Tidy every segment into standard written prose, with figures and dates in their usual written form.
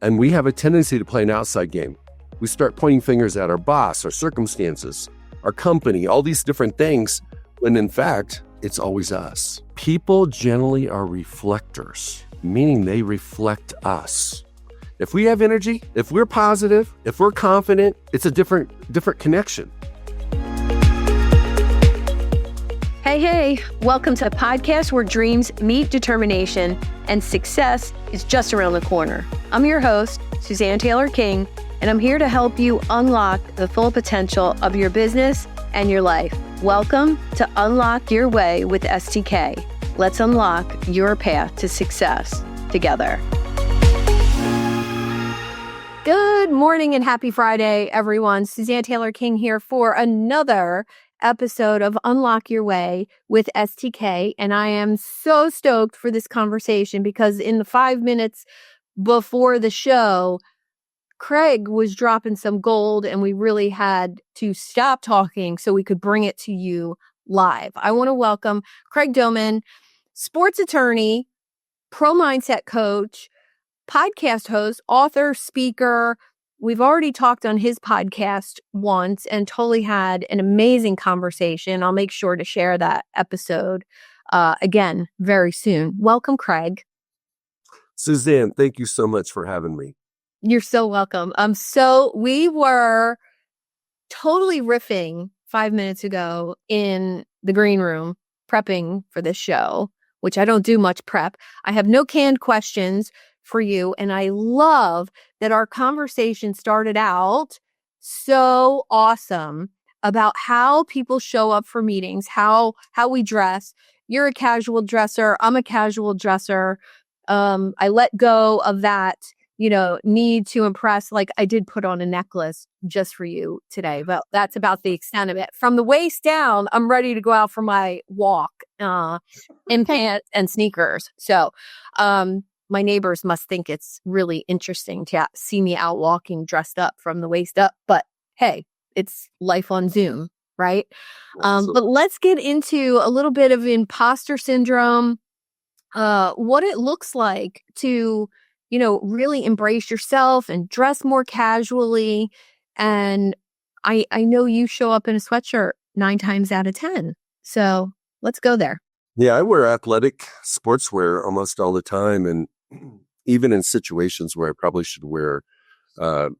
And we have a tendency to play an outside game. We start pointing fingers at our boss, our circumstances, our company, all these different things, when in fact, it's always us. People generally are reflectors, meaning they reflect us. If we have energy, if we're positive, if we're confident, it's a different connection. Hey, welcome to a podcast where dreams meet determination and success is just around the corner. I'm your host, Suzanne Taylor-King, and I'm here to help you unlock the full potential of your business and your life. Welcome to Unlock Your Way with STK. Let's unlock your path to success together. Good morning and happy Friday, everyone. Suzanne Taylor-King here for another episode of Unlock Your Way with STK. And I am so stoked for this conversation because in the 5 minutes before the show, Craig was dropping some gold and we really had to stop talking so we could bring it to you live. I want to welcome Craig Domann, sports attorney, pro mindset coach, podcast host, author, speaker. We've already talked on his podcast once and totally had an amazing conversation. I'll make sure to share that episode again very soon. Welcome, Craig. Suzanne, thank you so much for having me. You're so welcome. So we were totally riffing 5 minutes ago in the green room, prepping for this show, which I don't do much prep. I have no canned questions for you. And I love that our conversation started out so awesome about how people show up for meetings, how we dress. You're a casual dresser. I'm a casual dresser. I let go of that, need to impress. Like I did put on a necklace just for you today, but that's about the extent of it. From the waist down, I'm ready to go out for my walk, in pants and sneakers. So, my neighbors must think it's really interesting to see me out walking dressed up from the waist up. But hey, it's life on Zoom, right? But let's get into a little bit of imposter syndrome, what it looks like to, really embrace yourself and dress more casually. And I know you show up in a sweatshirt 9 times out of 10. So let's go there. Yeah, I wear athletic sportswear almost all the time. And even in situations where I probably should wear, a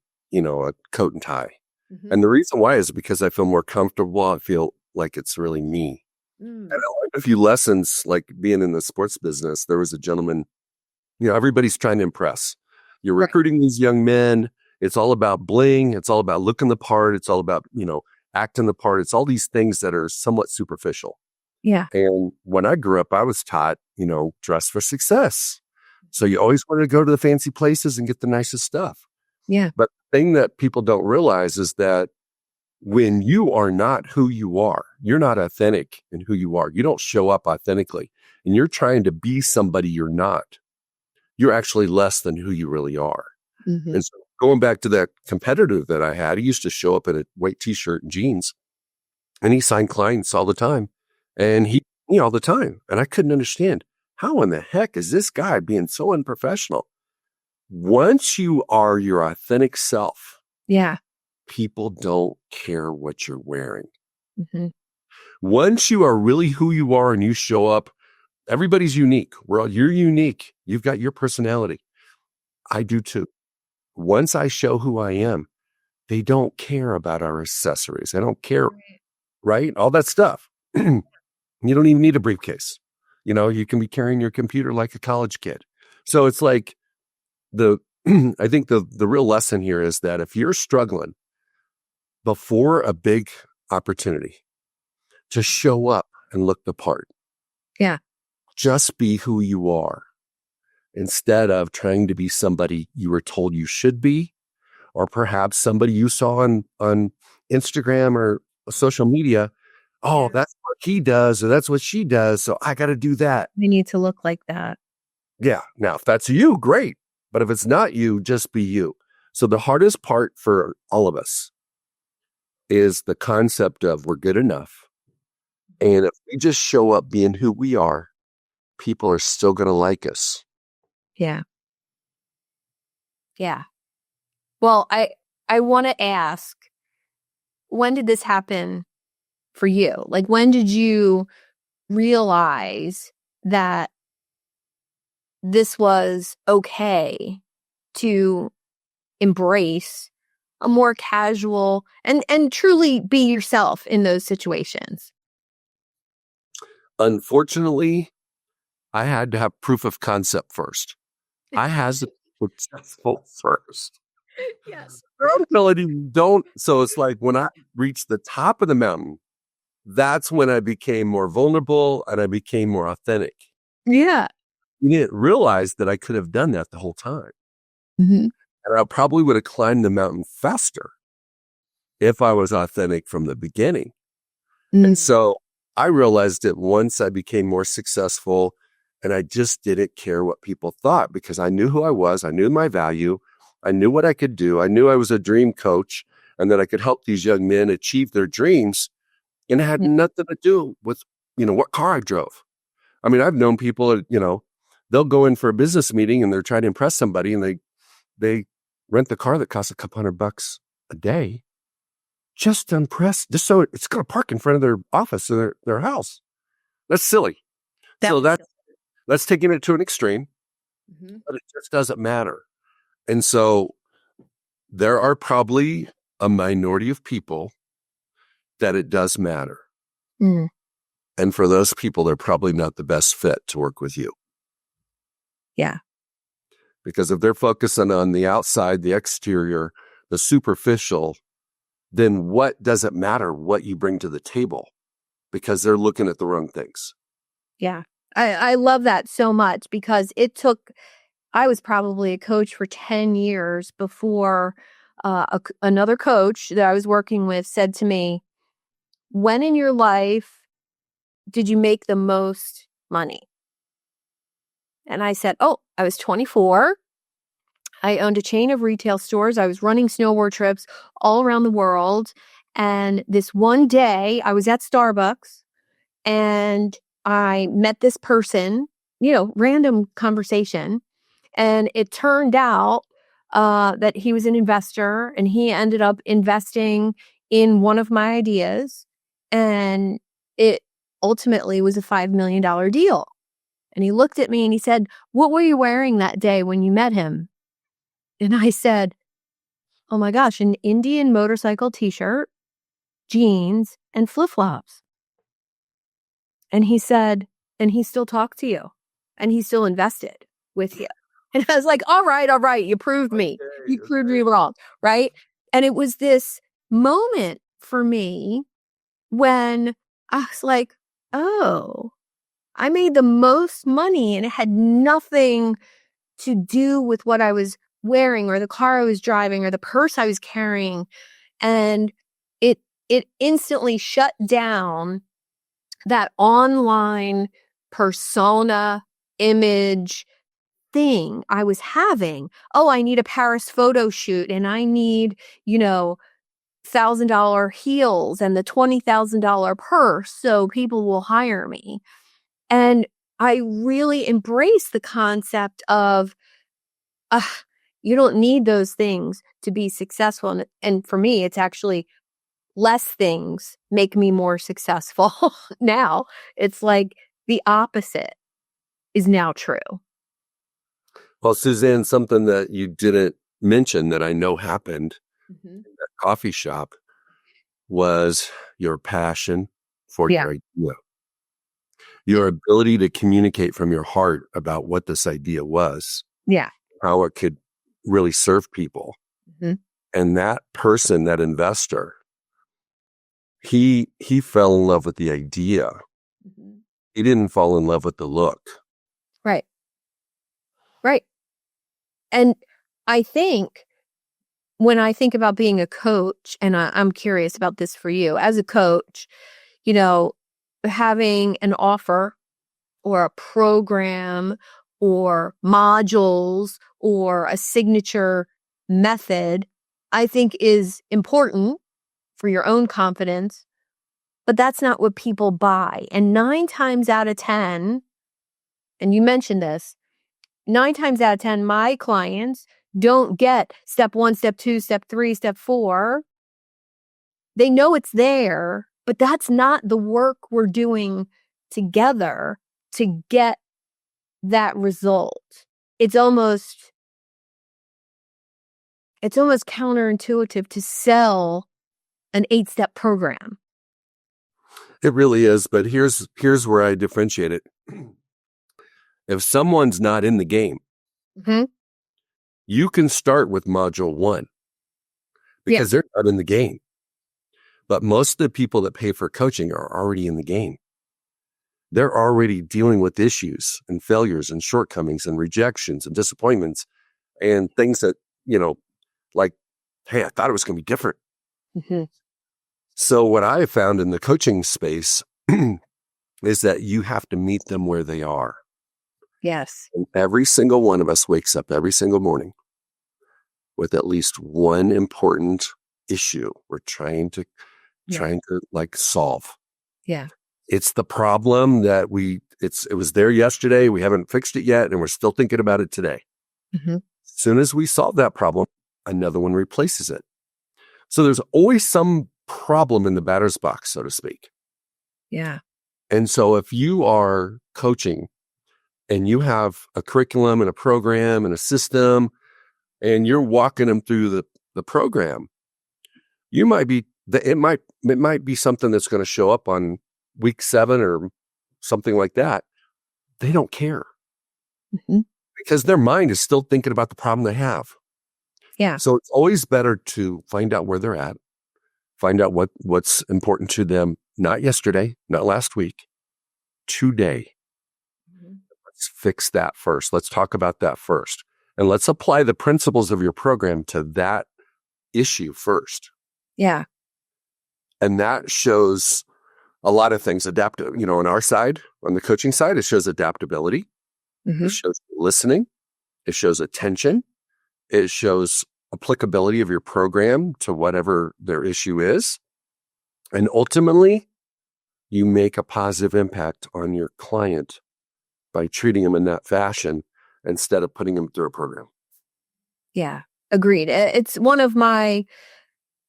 coat and tie. Mm-hmm. And the reason why is because I feel more comfortable. I feel like it's really me. And I learned a few lessons, like being in the sports business. There was a gentleman, everybody's trying to impress. You're recruiting these young men. It's all about bling. It's all about looking the part. It's all about, acting the part. It's all these things that are somewhat superficial. Yeah. And when I grew up, I was taught, dress for success. So you always wanted to go to the fancy places and get the nicest stuff. Yeah. But the thing that people don't realize is that when you are not who you are, you're not authentic in who you are. You don't show up authentically and you're trying to be somebody you're not. You're actually less than who you really are. Mm-hmm. And so going back to that competitor that I had, he used to show up in a white t-shirt and jeans and he signed clients all the time and he all the time. And I couldn't understand. How in the heck is this guy being so unprofessional? Once you are your authentic self, people don't care what you're wearing. Mm-hmm. Once you are really who you are and you show up, everybody's unique. You're unique. You've got your personality. I do too. Once I show who I am, they don't care about our accessories. They don't care, right? All that stuff. You don't even need a briefcase. You can be carrying your computer like a college kid. So it's like I think the real lesson here is that if you're struggling before a big opportunity to show up and look the part, just be who you are instead of trying to be somebody you were told you should be, or perhaps somebody you saw on Instagram or social media. Oh, that's what he does, or that's what she does. So I got to do that. We need to look like that. Yeah. Now, if that's you, great. But if it's not you, just be you. So the hardest part for all of us is the concept of we're good enough. And if we just show up being who we are, people are still going to like us. Yeah. Yeah. Well, I want to ask, when did this happen for you? Like, when did you realize that this was okay to embrace a more casual and truly be yourself in those situations? Unfortunately, I had to have proof of concept first. I has to be successful first. Yes. Ability don't. So it's like when I reached the top of the mountain, that's when I became more vulnerable and I became more authentic. Yeah. You didn't realize that I could have done that the whole time. Mm-hmm. And I probably would have climbed the mountain faster if I was authentic from the beginning. And so I realized that once I became more successful and I just didn't care what people thought because I knew who I was. I knew my value. I knew what I could do. I knew I was a dream coach and that I could help these young men achieve their dreams. And it had nothing to do with, what car I drove. I mean, I've known people, they'll go in for a business meeting and they're trying to impress somebody and they rent the car that costs a couple $100 a day just to impress, just so it's going to park in front of their office or their house. That's silly. That's taking it to an extreme, but it just doesn't matter. And so there are probably a minority of people that it does matter. Mm. And for those people, they're probably not the best fit to work with you. Yeah. Because if they're focusing on the outside, the exterior, the superficial, then what does it matter what you bring to the table? Because they're looking at the wrong things. Yeah. I love that so much because I was probably a coach for 10 years before another coach that I was working with said to me, when in your life did you make the most money? And I said, oh, I was 24. I owned a chain of retail stores. I was running snowboard trips all around the world. And this one day I was at Starbucks and I met this person, random conversation. And it turned out that he was an investor and he ended up investing in one of my ideas. And it ultimately was a $5 million deal. And he looked at me and he said, what were you wearing that day when you met him? And I said, oh my gosh, an Indian motorcycle t-shirt, jeans, and flip-flops. And he said, and he still talked to you and he still invested with you. And I was like, all right. You proved me. You proved me wrong. Right. And it was this moment for me when I was like, oh, I made the most money and it had nothing to do with what I was wearing or the car I was driving or the purse I was carrying. And it instantly shut down that online persona image thing I was having. Oh, I need a Paris photo shoot and I need, $1,000 heels and the $20,000 purse so people will hire me. And I really embrace the concept of you don't need those things to be successful. And for me, it's actually less things make me more successful now. It's like the opposite is now true. Well, Suzanne, something that you didn't mention that I know happened in that coffee shop was your passion for Yeah. your idea, your ability to communicate from your heart about what this idea was, Yeah. how it could really serve people. Mhm. And that person, that investor, he fell in love with the idea. Mhm. He didn't fall in love with the look. Right. Right. And I think when I think about being a coach, and I'm curious about this for you, as a coach, having an offer or a program or modules or a signature method, I think is important for your own confidence, but that's not what people buy. And 9 times out of 10, and you mentioned this, 9 times out of 10, my clients don't get step 1, step 2, step 3, step 4. They know it's there, but that's not the work we're doing together to get that result. It's almost counterintuitive to sell an 8-step program. It really is, but here's where I differentiate it. If someone's not in the game, you can start with module 1 because they're not in the game. But most of the people that pay for coaching are already in the game. They're already dealing with issues and failures and shortcomings and rejections and disappointments and things that, like, hey, I thought it was going to be different. So what I have found in the coaching space is that you have to meet them where they are. Yes. And every single one of us wakes up every single morning with at least one important issue we're trying to solve. Yeah. It's the problem that it was there yesterday. We haven't fixed it yet. And we're still thinking about it today. As soon as we solve that problem, another one replaces it. So there's always some problem in the batter's box, so to speak. Yeah. And so if you are coaching and you have a curriculum and a program and a system and you're walking them through the program, it might be something that's going to show up on week 7 or something like that. They don't care because their mind is still thinking about the problem they have. Yeah. So it's always better to find out where they're at, find out what's important to them, not yesterday, not last week, today. Let's fix that first. Let's talk about that first. And let's apply the principles of your program to that issue first. Yeah. And that shows a lot of things. On our side, on the coaching side, it shows adaptability. It shows listening. It shows attention. It shows applicability of your program to whatever their issue is. And ultimately, you make a positive impact on your client by treating them in that fashion instead of putting them through a program. Yeah, agreed. It's one of my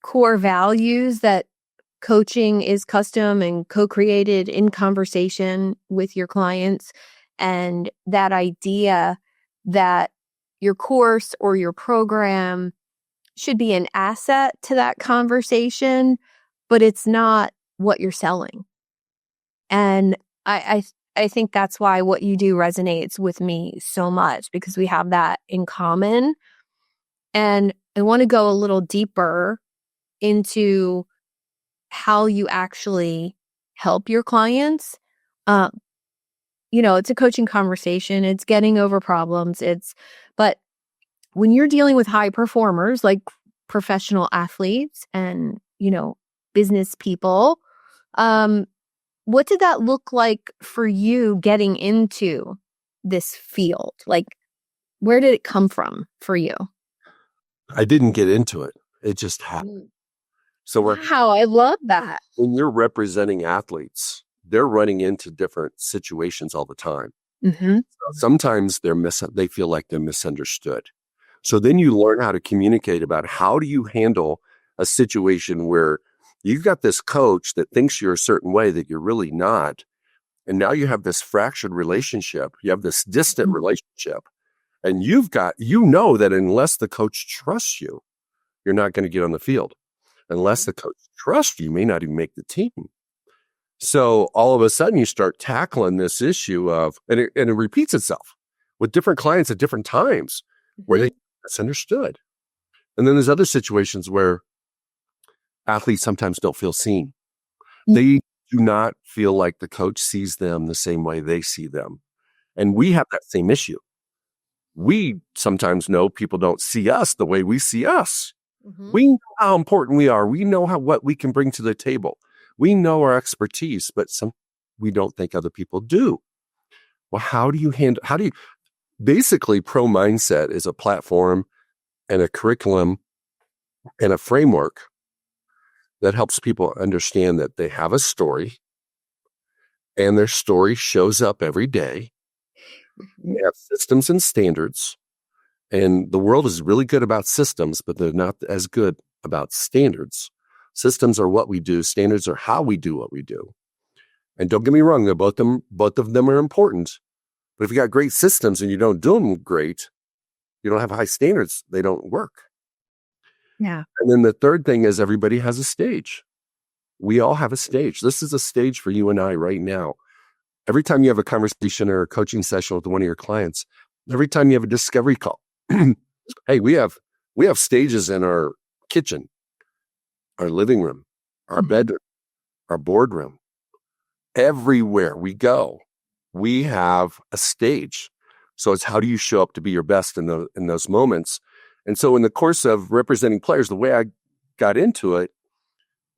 core values that coaching is custom and co-created in conversation with your clients. And that idea that your course or your program should be an asset to that conversation, but it's not what you're selling. And I think that's why what you do resonates with me so much, because we have that in common. And I want to go a little deeper into how you actually help your clients. It's a coaching conversation. It's getting over problems. But when you're dealing with high performers like professional athletes and, business people, what did that look like for you getting into this field? Like, where did it come from for you? I didn't get into it. It just happened. So wow, I love that. When you're representing athletes, they're running into different situations all the time. So sometimes they feel like they're misunderstood. So then you learn how to communicate about how do you handle a situation where you've got this coach that thinks you're a certain way that you're really not. And now you have this fractured relationship. You have this distant relationship. And that unless the coach trusts you, you're not going to get on the field. Unless the coach trusts you, you may not even make the team. So all of a sudden you start tackling this issue and it repeats itself with different clients at different times where they misunderstood. And then there's other situations where athletes sometimes don't feel seen. They do not feel like the coach sees them the same way they see them. And we have that same issue. We sometimes know people don't see us the way we see us. We know how important we are. We know what we can bring to the table. We know our expertise, but we don't think other people do. Well, basically Pro Mindset is a platform and a curriculum and a framework that helps people understand that they have a story and their story shows up every day. They have systems and standards And the world is really good about systems, but they're not as good about standards. Systems are what we do. Standards are how we do what we do. And don't get me wrong, both of them are important. But if you got great systems and you don't do them great, you don't have high standards, they don't work. Yeah. And then the third thing is everybody has a stage. We all have a stage. This is a stage for you and I right now. Every time you have a conversation or a coaching session with one of your clients, every time you have a discovery call, hey, we have stages in our kitchen, our living room, our bedroom, our boardroom. Everywhere we go, we have a stage. So it's how do you show up to be your best in those moments? And so in the course of representing players, the way I got into it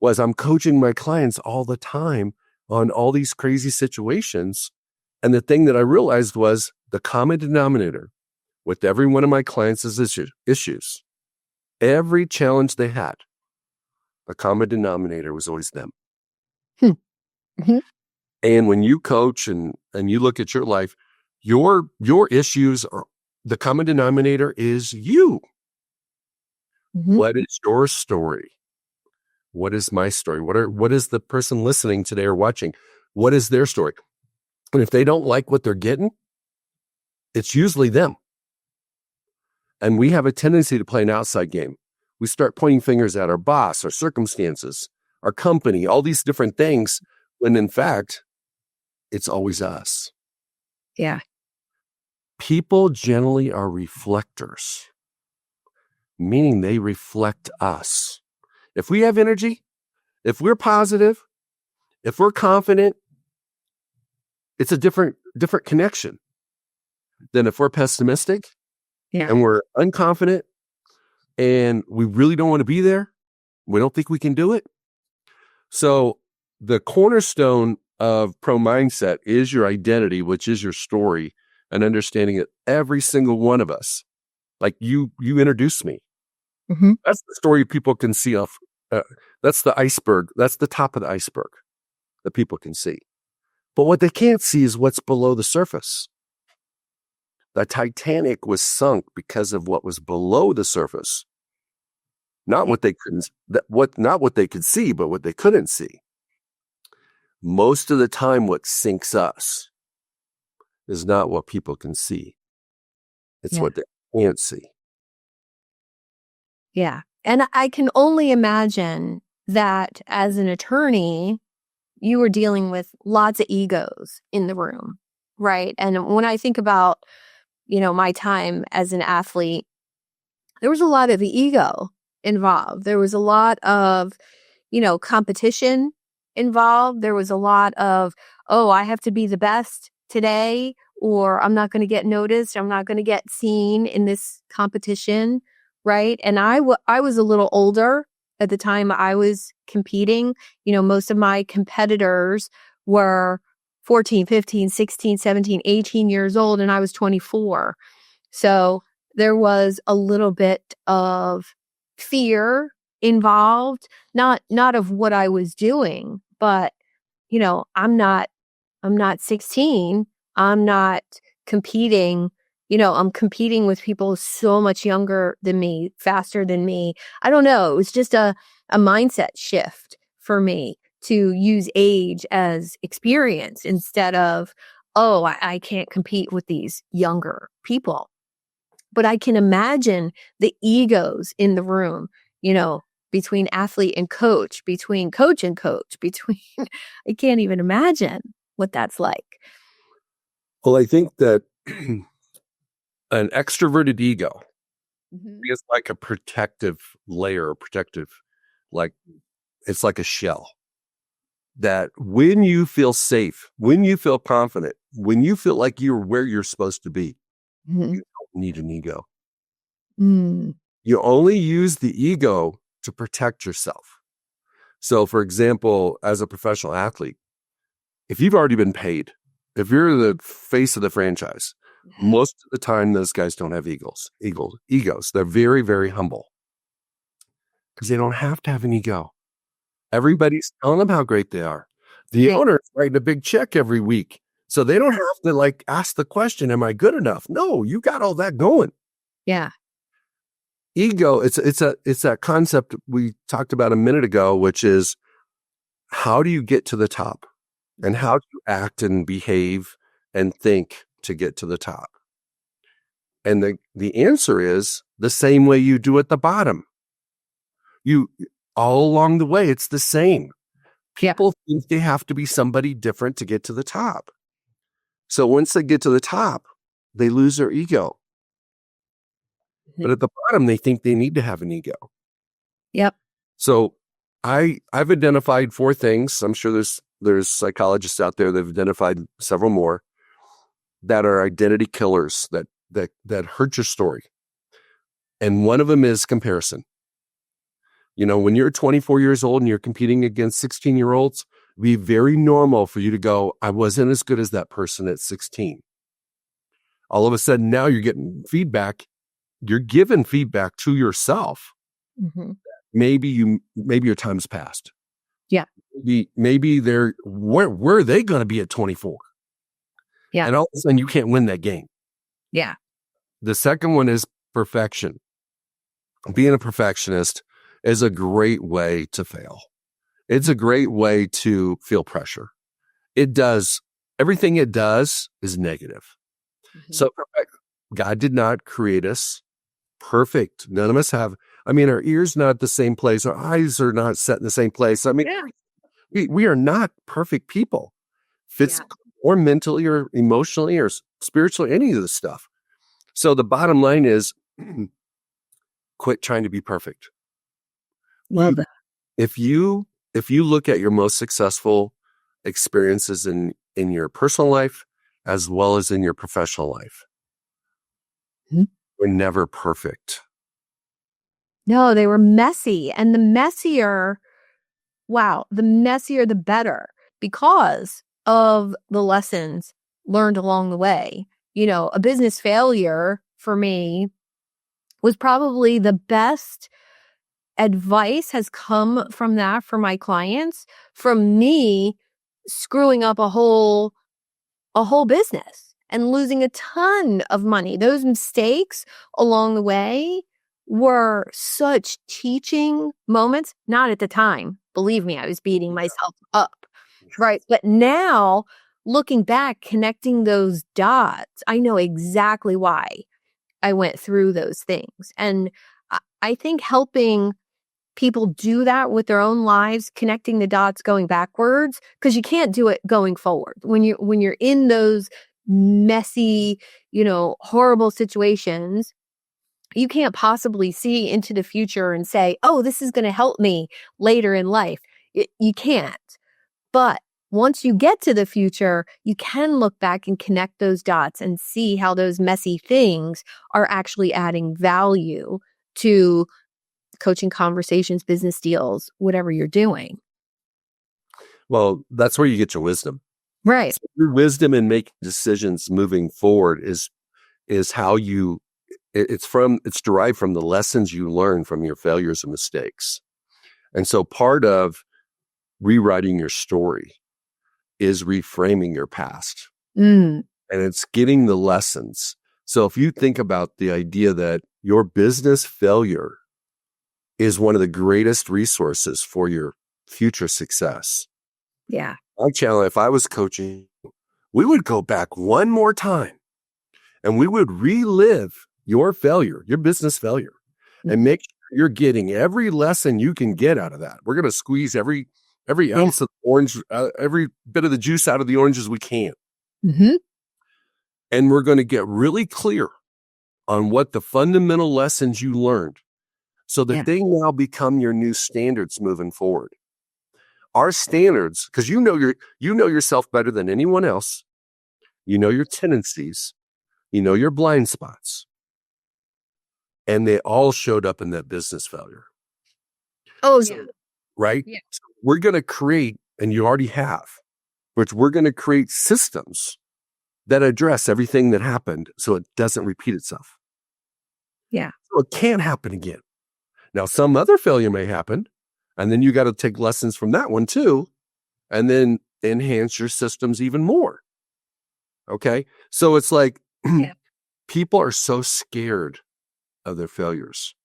was I'm coaching my clients all the time on all these crazy situations. And the thing that I realized was the common denominator with every one of my clients' issues, every challenge they had, the common denominator was always them. Mm-hmm. And when you coach and you look at your life, your issues are the common denominator is you. Mm-hmm. What is your story? What is my story? What is the person listening today or watching? What is their story? And if they don't like what they're getting, it's usually them. And we have a tendency to play an outside game. We start pointing fingers at our boss, our circumstances, our company, all these different things, when in fact, it's always us. Yeah. People generally are reflectors, meaning they reflect us. If we have energy, if we're positive, if we're confident, it's a different connection than if we're pessimistic and we're unconfident and we really don't want to be there. We don't think we can do it. So the cornerstone of pro mindset is your identity, which is your story, and understanding that every single one of us, like you introduced me. Mm-hmm. That's the story people can see off. That's the iceberg. That's the top of the iceberg that people can see. But what they can't see is what's below the surface. The Titanic was sunk because of what was below the surface. Not what they could see, but what they couldn't see. Most of the time, what sinks us is not what people can see. It's what they can't see. Yeah. And I can only imagine that as an attorney, you were dealing with lots of egos in the room, right? And when I think about, my time as an athlete, there was a lot of ego involved. There was a lot of, competition involved. There was a lot of, I have to be the best today, or I'm not going to get noticed. I'm not going to get seen in this competition, right? And I was a little older at the time I was competing. Most of my competitors were 14, 15, 16, 17, 18 years old, and I was 24. So there was a little bit of fear involved, not of what I was doing, but I'm not 16. I'm not competing. I'm competing with people so much younger than me, faster than me. I don't know. It was just a mindset shift for me to use age as experience instead of, I can't compete with these younger people. But I can imagine the egos in the room, between athlete and coach, between coach and coach, I can't even imagine what that's like. Well, I think that an extroverted ego is like a protective layer, it's like a shell. That when you feel safe, when you feel confident, when you feel like you're where you're supposed to be, you don't need an ego. You only use the ego to protect yourself. So, for example, as a professional athlete, if you've already been paid, if you're the face of the franchise, most of the time those guys don't have egos. They're very, very humble because they don't have to have an ego. Everybody's telling them how great they are. The owner's writing a big check every week. So they don't have to ask the question, am I good enough? No, you got all that going. Yeah. Ego, it's that concept we talked about a minute ago, which is how do you get to the top? And how do you act and behave and think to get to the top? And the answer is the same way you do at the bottom. You all along the way, it's the same. Yeah. People think they have to be somebody different to get to the top. So once they get to the top, they lose their ego. But at the bottom, they think they need to have an ego. Yep. So I've identified 4 things. I'm sure there's psychologists out there that have identified several more that are identity killers that hurt your story. And one of them is comparison. You know, when you're 24 years old and you're competing against 16-year-olds, it'd be very normal for you to go, I wasn't as good as that person at 16. All of a sudden now you're getting feedback. You're giving feedback to yourself. Mm-hmm. Maybe your time's passed. Yeah. Maybe where are they going to be at 24? Yeah. And all of a sudden you can't win that game. Yeah. The second one is perfection. Being a perfectionist is a great way to fail. It's a great way to feel pressure. Everything it does is negative. Mm-hmm. So God did not create us perfect. None of us have. I mean, our ears not at the same place. Our eyes are not set in the same place. I mean, we are not perfect people, physically or mentally or emotionally or spiritually, any of this stuff. So the bottom line is quit trying to be perfect. Love that. If you look at your most successful experiences in your personal life as well as in your professional life, we're never perfect. No, they were messy. And the messier, the better because of the lessons learned along the way. You know, a business failure for me was probably the best advice has come from that for my clients, from me screwing up a whole business and losing a ton of money. Those mistakes along the way were such teaching moments. Not at the time. Believe me, I was beating myself up. Right. But now looking back, connecting those dots, I know exactly why I went through those things. And I think helping people do that with their own lives, connecting the dots going backwards, because you can't do it going forward. When you're in those messy, horrible situations, you can't possibly see into the future and say, oh, this is going to help me later in life. You can't. But once you get to the future, you can look back and connect those dots and see how those messy things are actually adding value to coaching conversations, business deals, whatever you're doing. Well, that's where you get your wisdom. Right. So your wisdom in making decisions moving forward is how it's derived from the lessons you learn from your failures and mistakes. And so part of rewriting your story is reframing your past. And it's getting the lessons. So if you think about the idea that your business failure is one of the greatest resources for your future success. Yeah. My challenge, if I was coaching, we would go back one more time and we would relive your failure, your business failure, and make sure you're getting every lesson you can get out of that. We're going to squeeze every ounce of orange, every bit of the juice out of the oranges we can. Mm-hmm. And we're going to get really clear on what the fundamental lessons you learned so that they now become your new standards moving forward. Our standards, because you know yourself better than anyone else. You know your tendencies. You know your blind spots. And they all showed up in that business failure. Oh, yeah. Right? Yeah. So we're going to create, and you already have, which we're going to create systems that address everything that happened so it doesn't repeat itself. Yeah. So it can't happen again. Now, some other failure may happen, and then you got to take lessons from that one too, and then enhance your systems even more. Okay? So it's like people are so scared of their failures.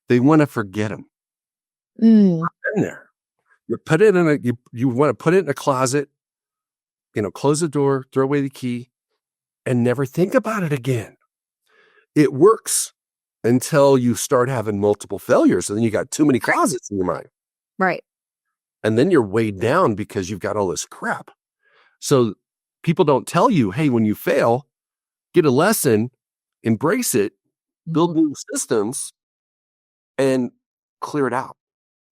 They want to forget them. Mm. In there. You put it in you want to put it in a closet, close the door, throw away the key, and never think about it again. It works until you start having multiple failures, and then you got too many closets in your mind. Right. And then you're weighed down because you've got all this crap. So people don't tell you, hey, when you fail, get a lesson, embrace it, build new systems, and clear it out.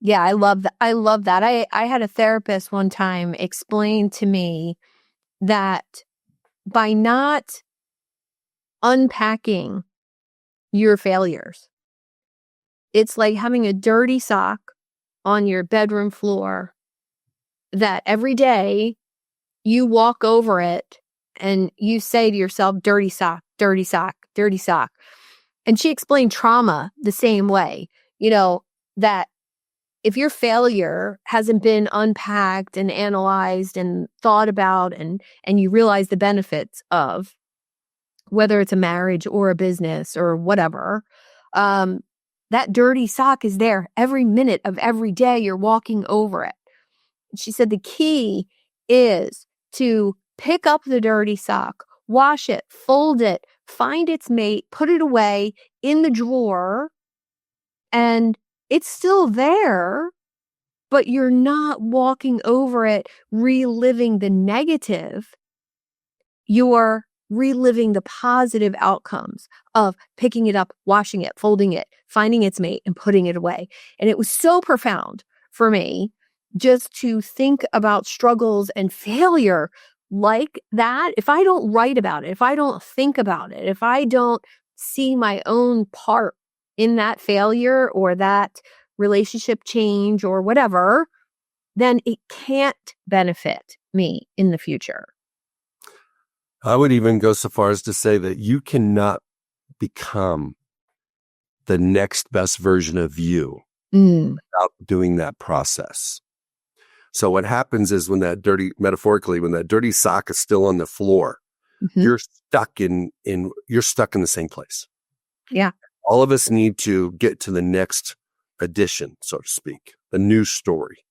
Yeah, I love that. I love that. I had a therapist one time explain to me that by not unpacking your failures, it's like having a dirty sock on your bedroom floor that every day you walk over it and you say to yourself, dirty sock, dirty sock, dirty sock. And she explained trauma the same way, that if your failure hasn't been unpacked and analyzed and thought about and you realize the benefits of, whether it's a marriage or a business or whatever, that dirty sock is there every minute of every day you're walking over it. She said the key is to pick up the dirty sock, wash it, fold it, find its mate, put it away in the drawer, and it's still there, but you're not walking over it, reliving the negative. You're reliving the positive outcomes of picking it up, washing it, folding it, finding its mate, and putting it away. And it was so profound for me just to think about struggles and failure like that. If I don't write about it, if I don't think about it, if I don't see my own part in that failure or that relationship change or whatever, then it can't benefit me in the future. I would even go so far as to say that you cannot become the next best version of you without doing that process. So what happens is metaphorically, when that dirty sock is still on the floor, you're stuck in the same place. Yeah. All of us need to get to the next edition, so to speak, the new story.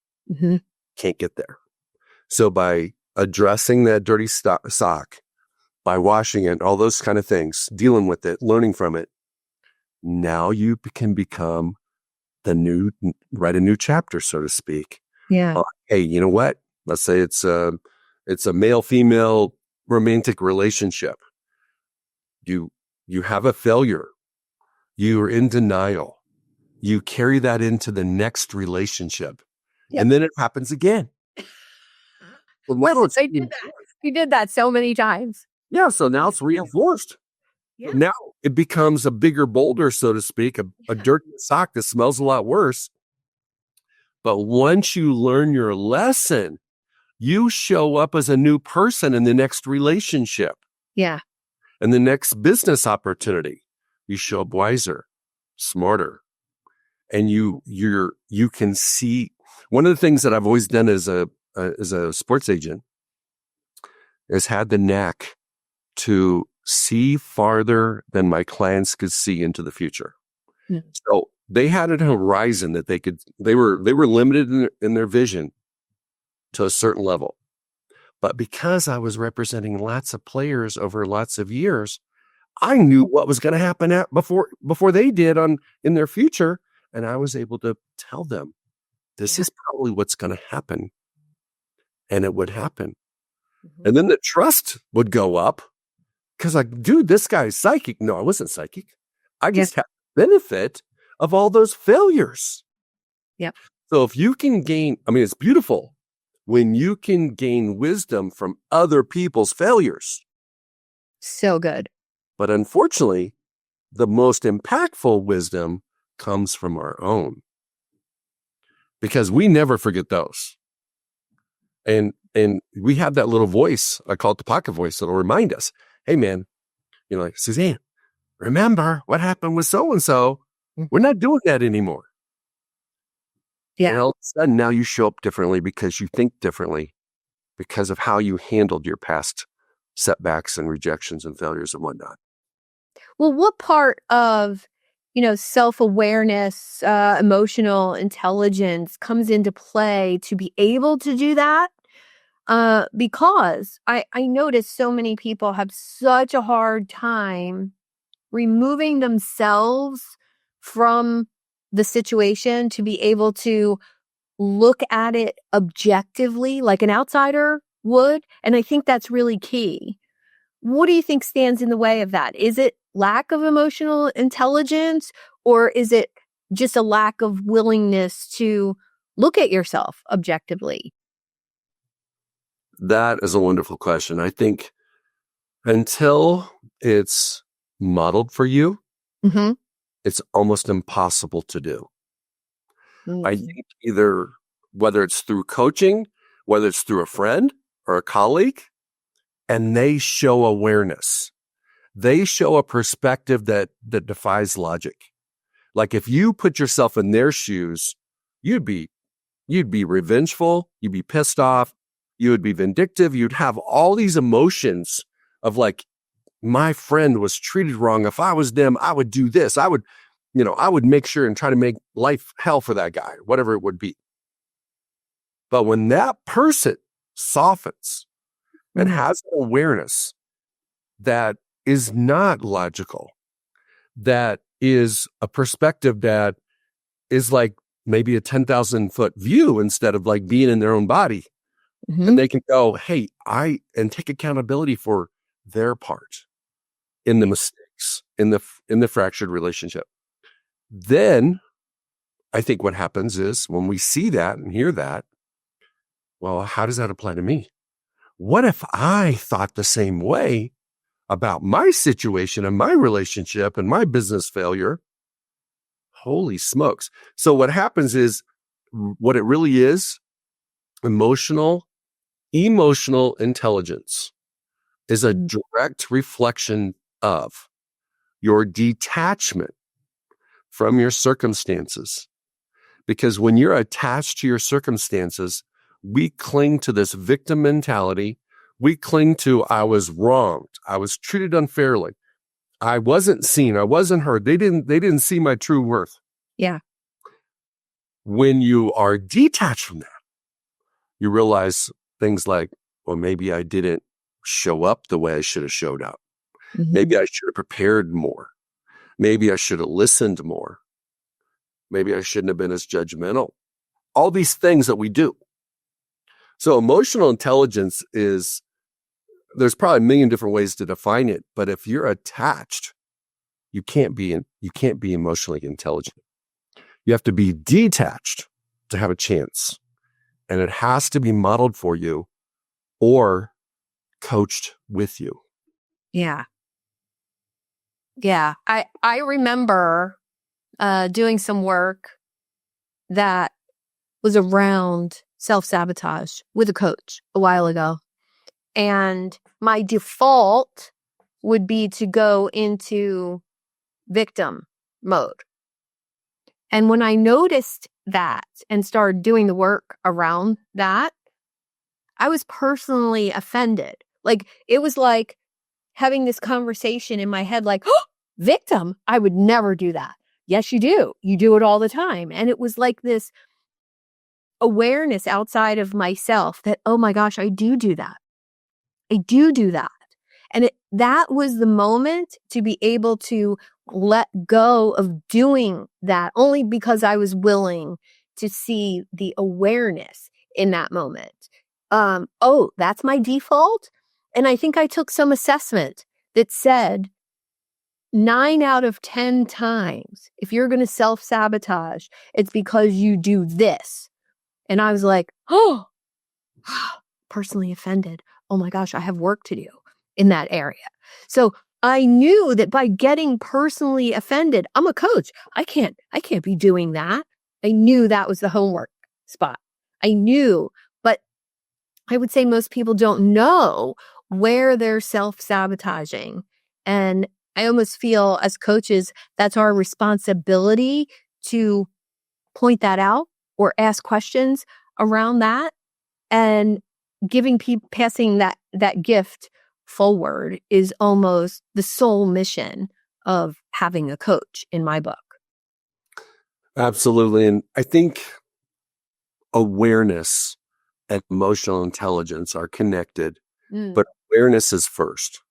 Can't get there. So by addressing that dirty sock, by washing it, all those kind of things, dealing with it, learning from it, now you can become write a new chapter, so to speak. Yeah. Hey, you know what? Let's say it's a male-female romantic relationship. You have a failure. You are in denial. You carry that into the next relationship. Yep. And then it happens again. Well, I did that. You did that so many times. Yeah, so now it's reinforced. Yeah. Now it becomes a bigger boulder, so to speak, a dirty sock that smells a lot worse. But once you learn your lesson, you show up as a new person in the next relationship. Yeah. And the next business opportunity. You show up wiser, smarter. And you can see. One of the things that I've always done as a sports agent is had the knack to see farther than my clients could see into the future. So they had a horizon that they were limited in their vision to a certain level. But because I was representing lots of players over lots of years, I knew what was going to happen before they did in their future. And I was able to tell them, this is probably what's going to happen. And it would happen. And then the trust would go up because dude, this guy's psychic. No, I wasn't psychic. I just had the benefit of all those failures. Yep. So if you can it's beautiful when you can gain wisdom from other people's failures. So good. But unfortunately, the most impactful wisdom comes from our own. Because we never forget those. And we have that little voice, I call it the pocket voice, that'll remind us, hey man, like, Suzanne, remember what happened with so-and-so? We're not doing that anymore. Yeah. And all of a sudden now you show up differently because you think differently because of how you handled your past setbacks and rejections and failures and whatnot. Well, what part of self-awareness, emotional intelligence comes into play to be able to do that. Because I notice so many people have such a hard time removing themselves from the situation to be able to look at it objectively like an outsider would. And I think that's really key. What do you think stands in the way of that? Is it lack of emotional intelligence, or is it just a lack of willingness to look at yourself objectively? That is a wonderful question. I think until it's modeled for you, Mm-hmm. it's almost impossible to do. I Mm-hmm. think either whether it's through coaching, whether it's through a friend or a colleague, and they show awareness. They show a perspective that defies logic. Like if you put yourself in their shoes, you'd be revengeful, you'd be pissed off, you would be vindictive, you'd have all these emotions of like, my friend was treated wrong. If I was them, I would do this. I would make sure and try to make life hell for that guy, whatever it would be. But when that person softens and has an awareness that is not logical, that is a perspective that is like maybe a 10,000 foot view instead of like being in their own body. Mm-hmm. And they can go, hey, and take accountability for their part in the mistakes, in the fractured relationship. Then I think what happens is when we see that and hear that, well, how does that apply to me? What if I thought the same way about my situation and my relationship and my business failure? Holy smokes. So what happens is what it really is, emotional intelligence is a direct reflection of your detachment from your circumstances. Because when you're attached to your circumstances, we cling to this victim mentality. We cling to, I was wronged. I was treated unfairly. I wasn't seen. I wasn't heard. They didn't see my true worth. Yeah. When you are detached from that, you realize things like, well, maybe I didn't show up the way I should have showed up. Mm-hmm. Maybe I should have prepared more. Maybe I should have listened more. Maybe I shouldn't have been as judgmental. All these things that we do. So emotional intelligence there's probably a million different ways to define it, but if you're attached, you can't be emotionally intelligent. You have to be detached to have a chance. And it has to be modeled for you or coached with you. Yeah. Yeah. I remember doing some work that was around self-sabotage with a coach a while ago. And my default would be to go into victim mode. And when I noticed that and started doing the work around that, I was personally offended. Like, it was like having this conversation in my head, like, oh, victim, I would never do that. Yes, you do. You do it all the time. And it was like this awareness outside of myself that, oh my gosh, I do that. I do that. And that was the moment to be able to let go of doing that, only because I was willing to see the awareness in that moment. Oh, that's my default. And I think I took some assessment that said 9 out of 10 times, if you're going to self-sabotage, it's because you do this. And I was like, oh, personally offended. Oh my gosh, I have work to do in that area. So I knew that by getting personally offended, I'm a coach. I can't be doing that. I knew that was the homework spot. I knew, but I would say most people don't know where they're self-sabotaging. And I almost feel as coaches, that's our responsibility to point that out or ask questions around that. And giving people, passing that gift forward is almost the sole mission of having a coach in my book. Absolutely. And I think awareness and emotional intelligence are connected, but awareness is first.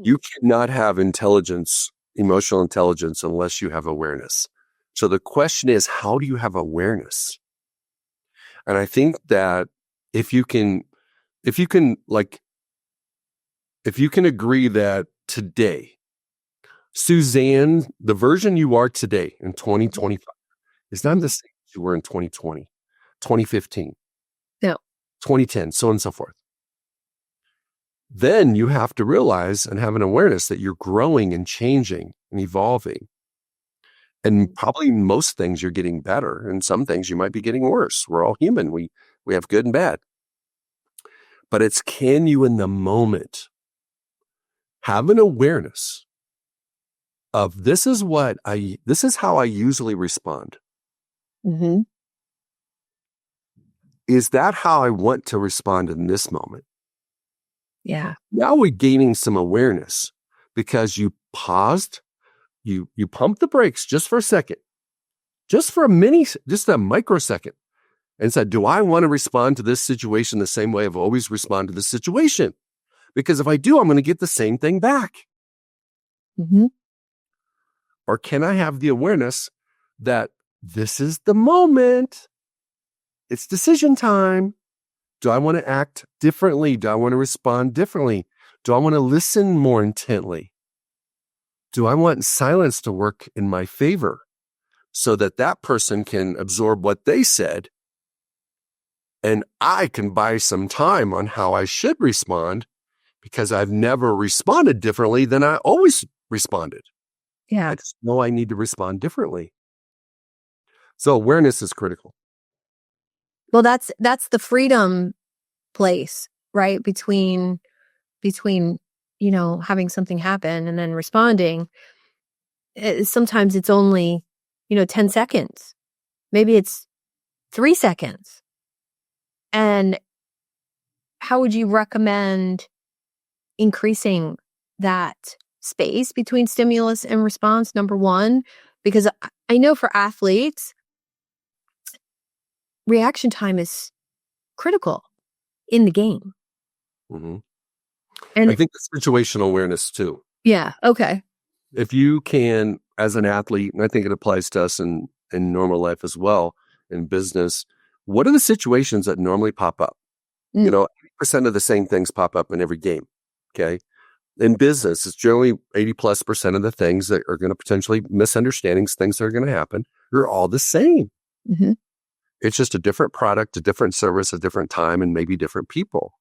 You cannot have intelligence, emotional intelligence, unless you have awareness. So the question is, how do you have awareness? And I think that if you can agree that today, Suzanne, the version you are today in 2025 is not the same as you were in 2020, 2015, No. 2010, so on and so forth. Then you have to realize and have an awareness that you're growing and changing and evolving. And probably most things you're getting better, and some things you might be getting worse. We're all human. We have good and bad. But it's, can you in the moment have an awareness of this is how I usually respond. Mm-hmm. Is that how I want to respond in this moment? Yeah. Now we're gaining some awareness because you paused, you pumped the brakes just for a second, just a microsecond, and said, do I want to respond to this situation the same way I've always responded to this situation? Because if I do, I'm going to get the same thing back. Mm-hmm. Or can I have the awareness that this is the moment? It's decision time. Do I want to act differently? Do I want to respond differently? Do I want to listen more intently? Do I want silence to work in my favor so that that person can absorb what they said and I can buy some time on how I should respond because I've never responded differently than I always responded. Yeah. I just know I need to respond differently. So awareness is critical. Well, that's the freedom place, right? Between, having something happen and then responding. Sometimes it's only, 10 seconds. Maybe it's 3 seconds. And how would you recommend increasing that space between stimulus and response, number one? Because I know for athletes, reaction time is critical in the game. Mm-hmm. And I think the situational awareness too. Yeah. Okay. If you can, as an athlete, and I think it applies to us in normal life as well, in business, what are the situations that normally pop up? 80% of the same things pop up in every game. Okay. In business, it's generally 80+% of the things that are going to potentially misunderstandings, things that are going to happen, are all the same. Mm-hmm. It's just a different product, a different service, a different time, and maybe different people.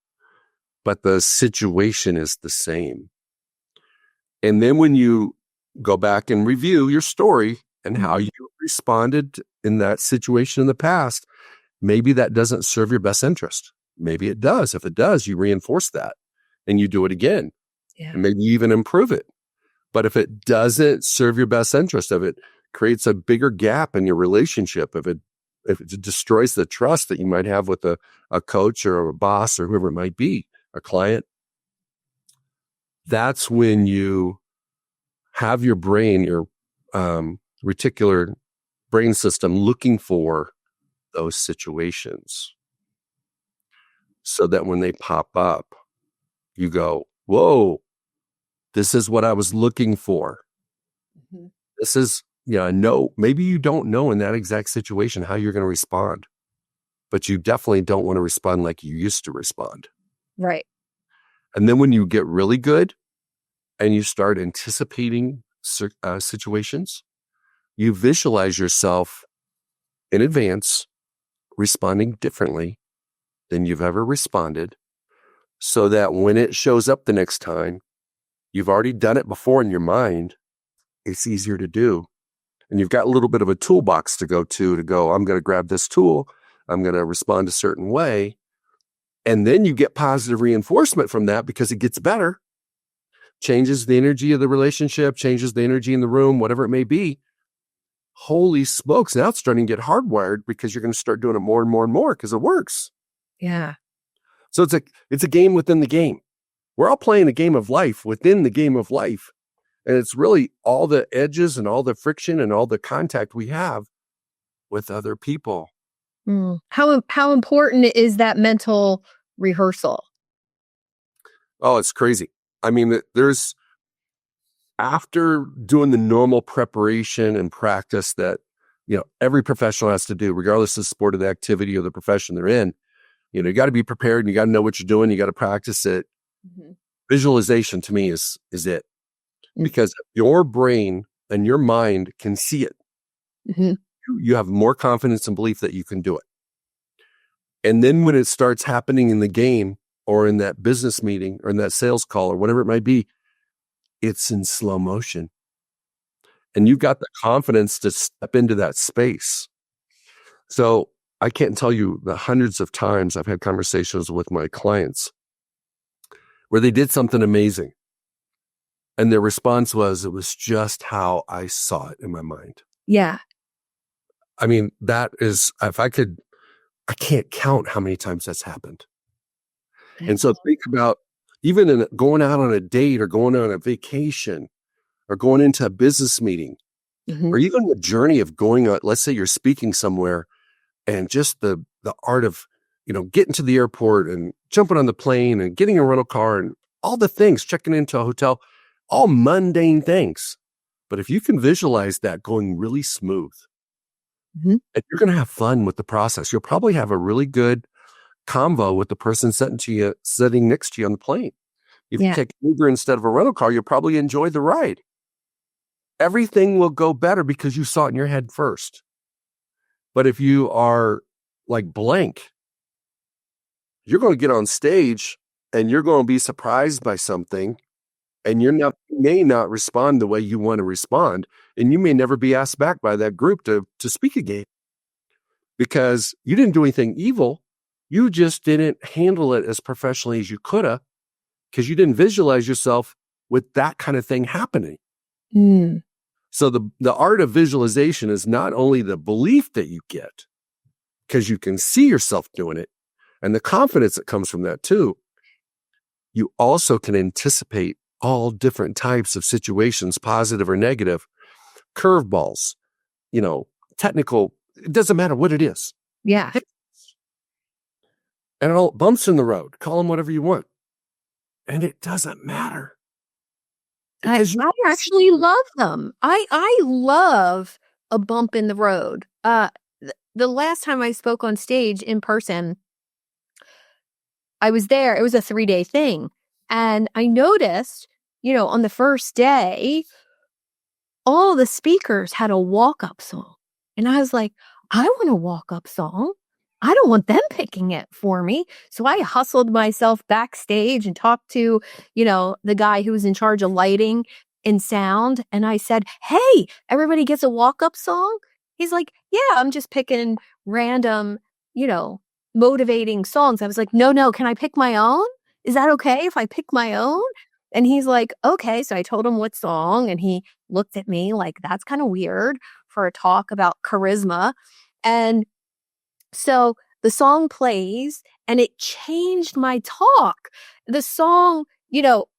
But the situation is the same. And then when you go back and review your story and how you responded in that situation in the past, maybe that doesn't serve your best interest. Maybe it does. If it does, you reinforce that and you do it again. Yeah. And maybe you even improve it. But if it doesn't serve your best interest, if it creates a bigger gap in your relationship, if it destroys the trust that you might have with a coach or a boss or whoever it might be, a client, that's when you have your brain, your reticular brain system looking for those situations so that when they pop up, you go, whoa, this is what I was looking for. Mm-hmm. This is, no, maybe you don't know in that exact situation how you're going to respond, but you definitely don't want to respond like you used to respond. Right. And then when you get really good and you start anticipating situations, you visualize yourself in advance responding differently than you've ever responded so that when it shows up the next time, you've already done it before in your mind. It's easier to do. And you've got a little bit of a toolbox to go, I'm going to grab this tool. I'm going to respond a certain way. And then you get positive reinforcement from that because it gets better, changes the energy of the relationship, changes the energy in the room, whatever it may be. Holy smokes. Now it's starting to get hardwired because you're going to start doing it more and more and more because it works. Yeah. So it's a game within the game. We're all playing a game of life within the game of life. And it's really all the edges and all the friction and all the contact we have with other people. How important is that mental rehearsal? Oh, it's crazy. I mean, there's after doing the normal preparation and practice that, every professional has to do, regardless of the sport of the activity or the profession they're in, you got to be prepared and you got to know what you're doing. You got to practice it. Mm-hmm. Visualization to me is it, because your brain and your mind can see it. Mm-hmm. You have more confidence and belief that you can do it. And then when it starts happening in the game or in that business meeting or in that sales call or whatever it might be, it's in slow motion. And you've got the confidence to step into that space. So I can't tell you the hundreds of times I've had conversations with my clients where they did something amazing. And their response was, it was just how I saw it in my mind. Yeah. I mean, that is, I can't count how many times that's happened. And so think about even in going out on a date or going on a vacation or going into a business meeting, or even the journey of going on, let's say you're speaking somewhere, and just the art of, getting to the airport and jumping on the plane and getting a rental car and all the things, checking into a hotel, all mundane things. But if you can visualize that going really smooth, and you're going to have fun with the process, you'll probably have a really good convo with the person sitting next to you on the plane. If you take an Uber instead of a rental car, you'll probably enjoy the ride. Everything will go better because you saw it in your head first. But if you are like blank, you're going to get on stage and you're going to be surprised by something, and you may not respond the way you want to respond, and you may never be asked back by that group to speak again because you didn't do anything evil. You just didn't handle it as professionally as you could have because you didn't visualize yourself with that kind of thing happening. So the art of visualization is not only the belief that you get because you can see yourself doing it and the confidence that comes from that too. You also can anticipate all different types of situations, positive or negative, curveballs, technical, it doesn't matter what it is. Yeah. And all bumps in the road, call them whatever you want. And it doesn't matter. I actually love them. I love a bump in the road. The last time I spoke on stage in person, I was there. It was a 3-day thing. And I noticed, on the first day, all the speakers had a walk-up song. And I was like, I want a walk-up song. I don't want them picking it for me. So I hustled myself backstage and talked to, the guy who was in charge of lighting and sound. And I said, hey, everybody gets a walk-up song? He's like, yeah, I'm just picking random, motivating songs. I was like, no, can I pick my own? Is that okay if I pick my own? And he's like, okay. So I told him what song, and he looked at me like, that's kind of weird for a talk about charisma. And so the song plays and it changed my talk. The song,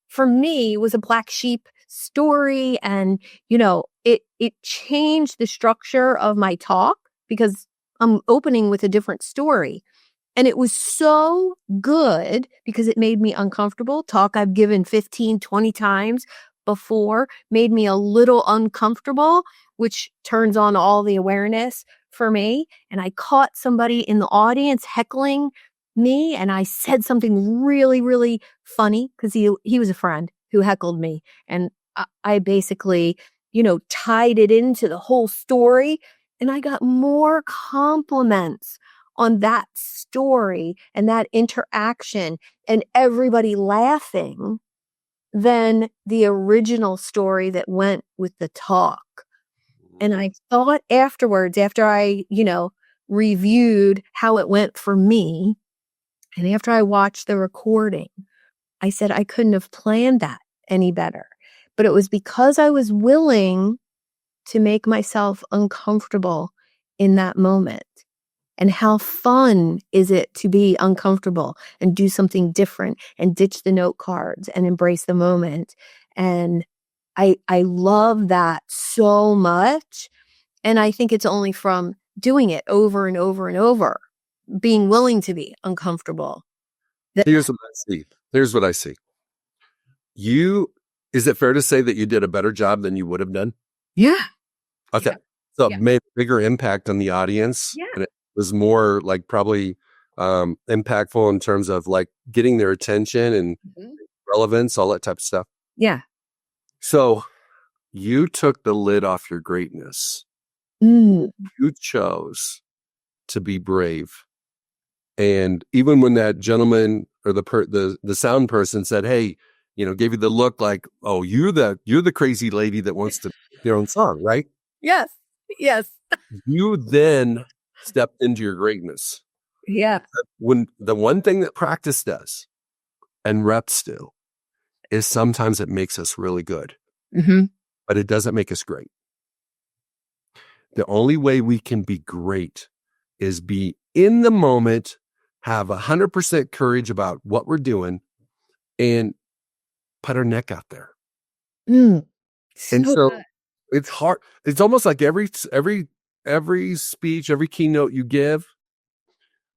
for me was a Black Sheep story, and, it changed the structure of my talk because I'm opening with a different story. And it was so good because it made me uncomfortable. Talk I've given 15, 20 times before made me a little uncomfortable, which turns on all the awareness for me. And I caught somebody in the audience heckling me, and I said something really, really funny because he was a friend who heckled me. And I basically, tied it into the whole story, and I got more compliments on that story and that interaction and everybody laughing than the original story that went with the talk. And I thought afterwards, after I, reviewed how it went for me, and after I watched the recording, I said I couldn't have planned that any better. But it was because I was willing to make myself uncomfortable in that moment. And how fun is it to be uncomfortable and do something different and ditch the note cards and embrace the moment. And I love that so much. And I think it's only from doing it over and over and over, being willing to be uncomfortable. Here's what I see. Here's what I see. Is it fair to say that you did a better job than you would have done? Yeah. Okay. Yeah. So Yeah. it made a bigger impact on the audience. Yeah. And it was more like probably impactful in terms of like getting their attention and relevance, all that type of stuff. Yeah. So you took the lid off your greatness. Mm. You chose to be brave. And even when that gentleman or the sound person said, "Hey," gave you the look like, "Oh, you're the crazy lady that wants to make their own song," right? Yes. Yes. You then stepped into your greatness. Yeah. When the one thing that practice does and reps do is sometimes it makes us really good, but it doesn't make us great. The only way we can be great is be in the moment, have 100% courage about what we're doing, and put our neck out there. And so it's hard. It's almost like every speech, every keynote you give,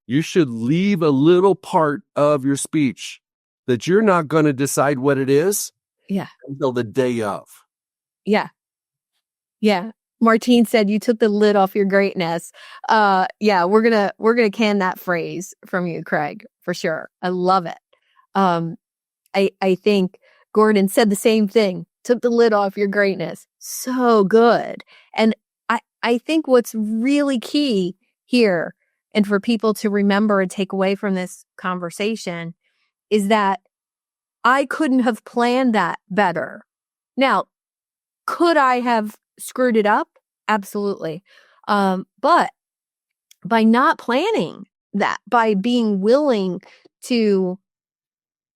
you should leave a little part of your speech that you're not going to decide what it is until the day of. Yeah. Yeah. Martine said you took the lid off your greatness. Yeah, we're gonna can that phrase from you, Craig, for sure. I love it. I think Gordon said the same thing. Took the lid off your greatness. So good. And I think what's really key here, and for people to remember and take away from this conversation, is that I couldn't have planned that better. Now, could I have screwed it up? Absolutely. But by not planning that, by being willing to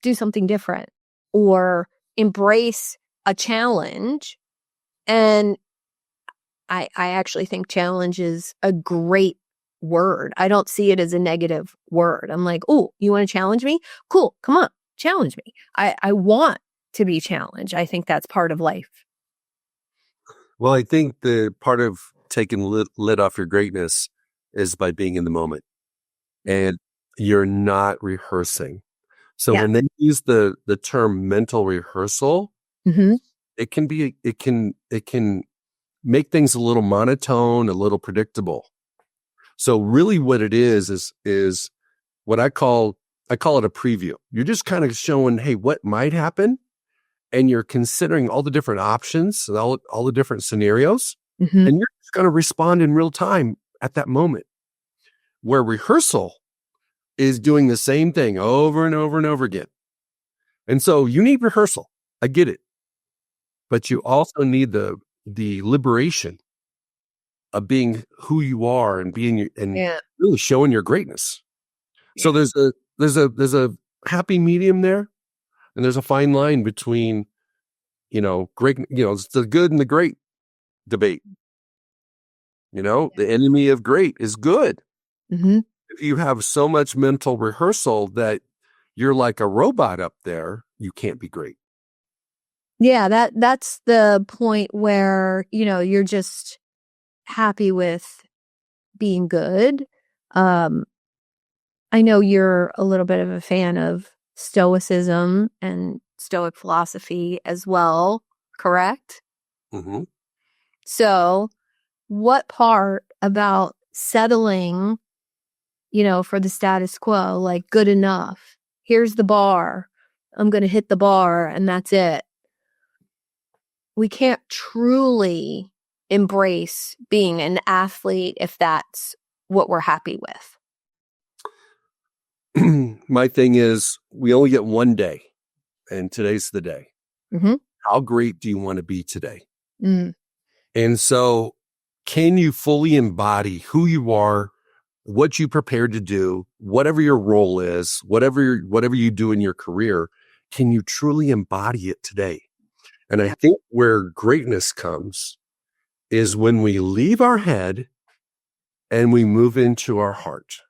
do something different or embrace a challenge, and I actually think challenge is a great word. I don't see it as a negative word. I'm like, oh, you want to challenge me? Cool. Come on, challenge me. I want to be challenged. I think that's part of life. Well, I think the part of taking lid off your greatness is by being in the moment, and you're not rehearsing. So when they use the term mental rehearsal, it can make things a little monotone, a little predictable. So really what it is what I call it a preview. You're just kind of showing, hey, what might happen? And you're considering all the different options, all the different scenarios, and you're just going to respond in real time at that moment. Where rehearsal is doing the same thing over and over and over again. And so you need rehearsal. I get it. But you also need the liberation of being who you are and being really showing your greatness. So there's a happy medium there, and there's a fine line between great, it's the good and the great debate. The enemy of great is good. If you have so much mental rehearsal that you're like a robot up there, you can't be great. Yeah, that's the point where, you're just happy with being good. I know you're a little bit of a fan of Stoicism and Stoic philosophy as well, correct? So what part about settling, for the status quo, like good enough, here's the bar, I'm going to hit the bar and that's it. We can't truly embrace being an athlete if that's what we're happy with. My thing is, we only get one day, and today's the day. How great do you want to be today? And so, can you fully embody who you are, what you prepared to do, whatever your role is, whatever you do in your career? Can you truly embody it today? And I think where greatness comes is when we leave our head and we move into our heart.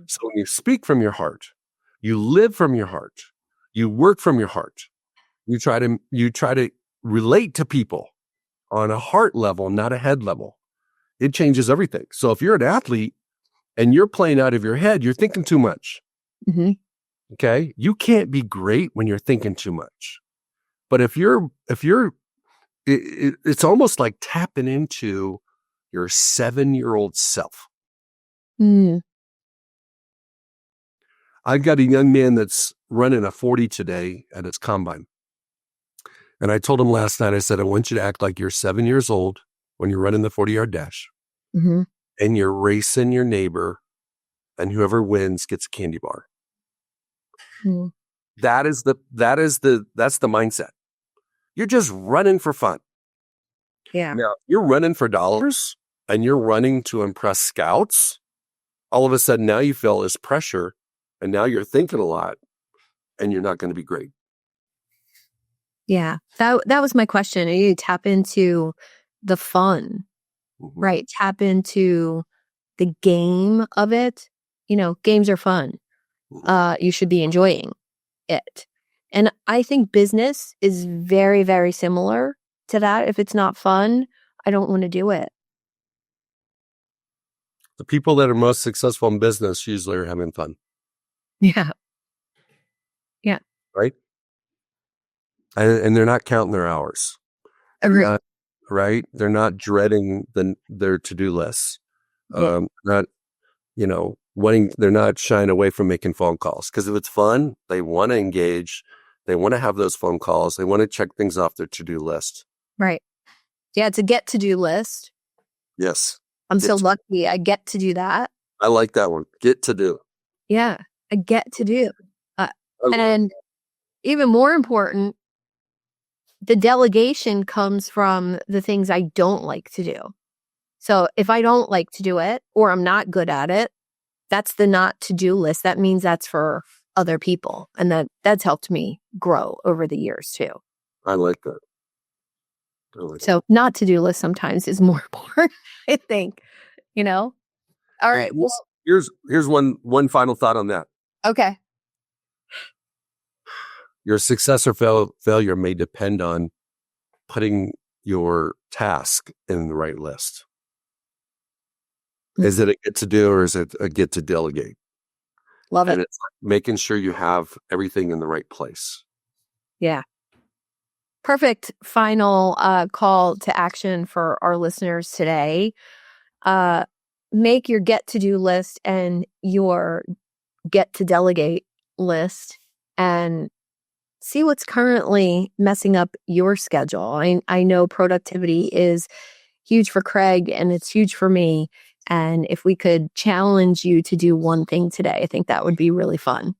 So when you speak from your heart, you live from your heart, you work from your heart, you try to relate to people on a heart level, not a head level, it changes everything. So if you're an athlete and you're playing out of your head, you're thinking too much. Mm-hmm. Okay. You can't be great when you're thinking too much. But it's almost like tapping into your 7-year-old self. Mm. I've got a young man that's running a 40 today at his combine. And I told him last night, I said, I want you to act like you're 7 years old when you're running the 40-yard dash. Mm-hmm. And you're racing your neighbor, and whoever wins gets a candy bar. Mm. That's the mindset. You're just running for fun. Yeah. Now, you're running for dollars and you're running to impress scouts. All of a sudden, now you feel this pressure, and now you're thinking a lot, and you're not going to be great. Yeah. That was my question. You tap into the fun, right? Tap into the game of it. Games are fun. You should be enjoying it. And I think business is very, very similar to that. If it's not fun, I don't want to do it. The people that are most successful in business usually are having fun. Yeah. Yeah. Right? And they're not counting their hours. Agree. Right? They're not dreading their to-do lists. Yeah. They're not shying away from making phone calls. Because if it's fun, they want to engage. They want to have those phone calls. They want to check things off their to-do list. Right. Yeah, it's a get-to-do list. Yes. I'm so lucky I get to do that. I like that one. Get to do. Yeah, I get to do. And even more important, the delegation comes from the things I don't like to do. So if I don't like to do it or I'm not good at it, that's the not to-do list. That means that's for other people. And that's helped me grow over the years too. I like that. So not to-do list sometimes is more important, I think, All right. Well, here's one final thought on that. Okay. Your success or failure may depend on putting your task in the right list. Is it a get to do or is it a get to delegate? Love it. And it's making sure you have everything in the right place. Yeah. Perfect final call to action for our listeners today. Make your get to do list and your get to delegate list and see what's currently messing up your schedule. I know productivity is huge for Craig and it's huge for me. And if we could challenge you to do one thing today, I think that would be really fun.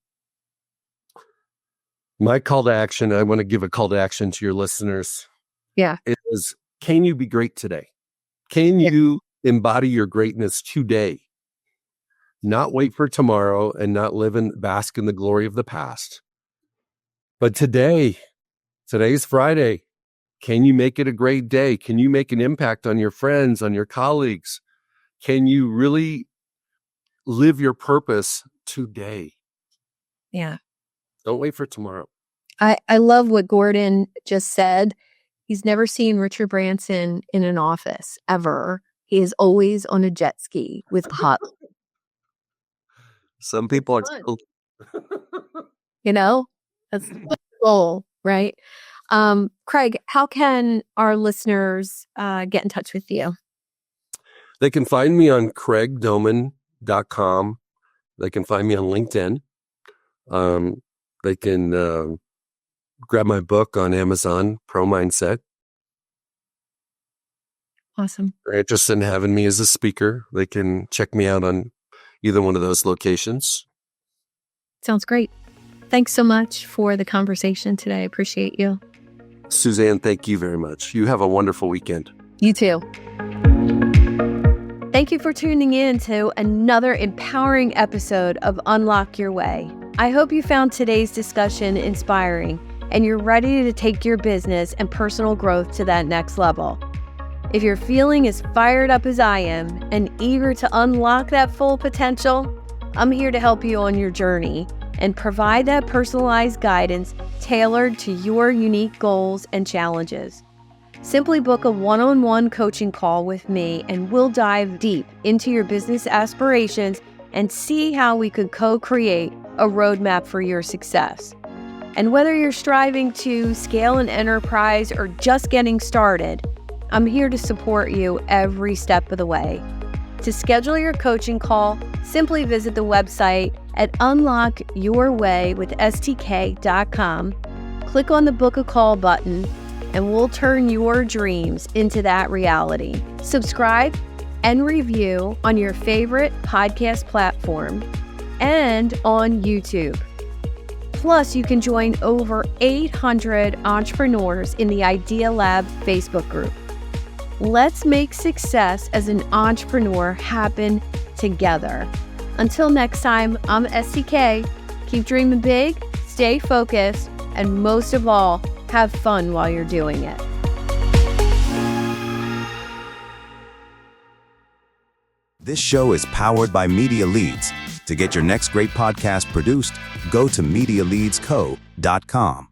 My call to action, I want to give a call to action to your listeners. Yeah. Is, can you be great today? Can you embody your greatness today? Not wait for tomorrow and not bask in the glory of the past. But today's Friday. Can you make it a great day? Can you make an impact on your friends, on your colleagues? Can you really live your purpose today? Yeah. Don't wait for tomorrow. I love what Gordon just said. He's never seen Richard Branson in an office ever. He is always on a jet ski with Pop. Some people are still... That's the goal, right? Craig, how can our listeners get in touch with you? They can find me on craigdomann.com. They can find me on LinkedIn. They can grab my book on Amazon, Pro Mindset. Awesome. If they're interested in having me as a speaker, they can check me out on either one of those locations. Sounds great. Thanks so much for the conversation today. I appreciate you. Suzanne, thank you very much. You have a wonderful weekend. You too. Thank you for tuning in to another empowering episode of Unlock Your Way. I hope you found today's discussion inspiring and you're ready to take your business and personal growth to that next level. If you're feeling as fired up as I am and eager to unlock that full potential, I'm here to help you on your journey and provide that personalized guidance tailored to your unique goals and challenges. Simply book a one-on-one coaching call with me and we'll dive deep into your business aspirations and see how we could co-create a roadmap for your success. And whether you're striving to scale an enterprise or just getting started, I'm here to support you every step of the way. To schedule your coaching call, simply visit the website at unlockyourwaywithstk.com, click on the Book a Call button, and we'll turn your dreams into that reality. Subscribe and review on your favorite podcast platform and on YouTube. Plus, you can join over 800 entrepreneurs in the Idea Lab Facebook group. Let's make success as an entrepreneur happen together. Until next time, I'm STK. Keep dreaming big, stay focused, and most of all, have fun while you're doing it. This show is powered by Media Leads. To get your next great podcast produced, go to MediaLeadsCo.com.